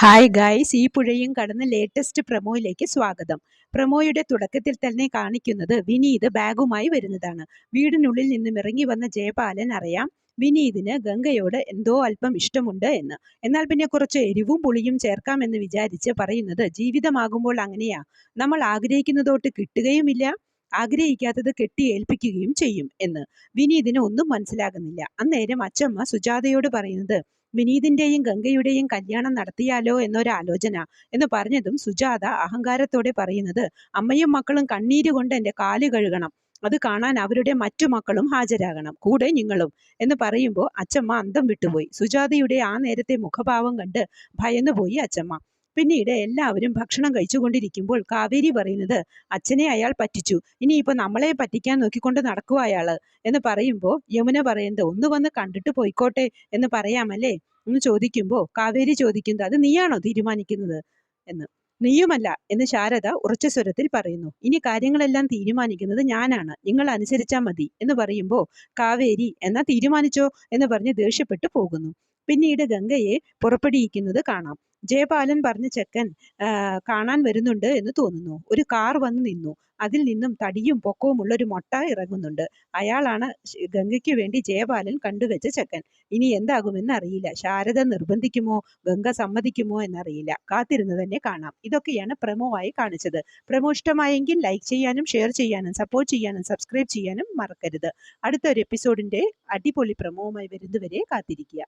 Hi guys, ഈ പുഴയും കടന്ന് ലേറ്റസ്റ്റ് പ്രൊമോയിലേക്ക് സ്വാഗതം. പ്രൊമോയുടെ തുടക്കത്തിൽ തന്നെ കാണിക്കുന്നത് വിനീത് ബാഗുമായി വരുന്നതാണ്. വീടിനുള്ളിൽ നിന്നും ഇറങ്ങി വന്ന ജയപാലൻ അറിയാം വിനീതിന് ഗംഗയോട് എന്തോ അല്പം ഇഷ്ടമുണ്ട് എന്ന്. എന്നാൽ പിന്നെ കുറച്ച് എരിവും പുളിയും ചേർക്കാമെന്ന് വിചാരിച്ച് പറയുന്നത്, ജീവിതമാകുമ്പോൾ അങ്ങനെയാ, നമ്മൾ ആഗ്രഹിക്കുന്നതോട്ട് കിട്ടുകയുമില്ല, ആഗ്രഹിക്കാത്തത് കെട്ടി ഏൽപ്പിക്കുകയും ചെയ്യും എന്ന്. വിനീതിന് ഒന്നും മനസ്സിലാകുന്നില്ല. അന്നേരം അച്ചമ്മ സുജാതയോട് പറയുന്നത്, വിനീതിന്റെയും ഗംഗയുടെയും കല്യാണം നടത്തിയാലോ എന്നൊരാലോചന എന്ന് പറഞ്ഞതും സുജാത അഹങ്കാരത്തോടെ പറയുന്നത്, അമ്മയും മക്കളും കണ്ണീര് കൊണ്ട് എൻ്റെ കാല് കഴുകണം, അത് കാണാൻ അവരുടെ മറ്റു മക്കളും ഹാജരാകണം, കൂടെ നിങ്ങളും എന്ന് പറയുമ്പോൾ അച്ചമ്മ അന്തം വിട്ടുപോയി. സുജാതയുടെ ആ നേരത്തെ മുഖഭാവം കണ്ട് ഭയന്നുപോയി അച്ചമ്മ. പിന്നീട് എല്ലാവരും ഭക്ഷണം കഴിച്ചുകൊണ്ടിരിക്കുമ്പോൾ കാവേരി പറയുന്നത്, അച്ഛനെ അയാൾ പറ്റിച്ചു, ഇനിയിപ്പോ നമ്മളെ പറ്റിക്കാൻ നോക്കിക്കൊണ്ട് നടക്കുക അയാള് എന്ന് പറയുമ്പോൾ യമുന പറയുന്നത്, ഒന്ന് വന്ന് കണ്ടിട്ട് പോയിക്കോട്ടെ എന്ന് പറയാമല്ലേ എന്ന് ചോദിക്കുമ്പോൾ കാവേരി ചോദിക്കുന്നത്, അത് നീയാണോ തീരുമാനിക്കുന്നത് എന്ന്. നീയുമല്ല എന്ന് ശാരദ ഉറച്ച സ്വരത്തിൽ പറയുന്നു. ഇനി കാര്യങ്ങളെല്ലാം തീരുമാനിക്കുന്നത് ഞാനാണ്, നിങ്ങൾ അനുസരിച്ചാൽ മതി എന്ന് പറയുമ്പോൾ കാവേരി എന്നാ തീരുമാനിച്ചോ എന്ന് പറഞ്ഞ് ദേഷ്യപ്പെട്ടു പോകുന്നു. പിന്നീട് ഗംഗയെ പുറപ്പെടിയിക്കുന്നത് കാണാം. ജയപാലൻ പറഞ്ഞ ചെക്കൻ കാണാൻ വരുന്നുണ്ട് എന്ന് തോന്നുന്നു. ഒരു കാർ വന്ന് നിന്നു. അതിൽ നിന്നും തടിയും പൊക്കവുമുള്ള ഒരു മൊട്ട ഇറങ്ങുന്നുണ്ട്. അയാളാണ് ഗംഗയ്ക്ക് വേണ്ടി ജയപാലൻ കണ്ടുവച്ച ചെക്കൻ. ഇനി എന്താകുമെന്ന് അറിയില്ല. ശാരദ നിർബന്ധിക്കുമോ, ഗംഗ സമ്മതിക്കുമോ എന്നറിയില്ല. കാത്തിരുന്ന് തന്നെ കാണാം. ഇതൊക്കെയാണ് പ്രമോ ആയി കാണിച്ചത്. പ്രമോ ഇഷ്ടമായെങ്കിൽ ലൈക്ക് ചെയ്യാനും ഷെയർ ചെയ്യാനും സപ്പോർട്ട് ചെയ്യാനും സബ്സ്ക്രൈബ് ചെയ്യാനും മറക്കരുത്. അടുത്തൊരു എപ്പിസോഡിന്റെ അടിപൊളി പ്രമോവുമായി വരുന്നതുവരെ കാത്തിരിക്കുക.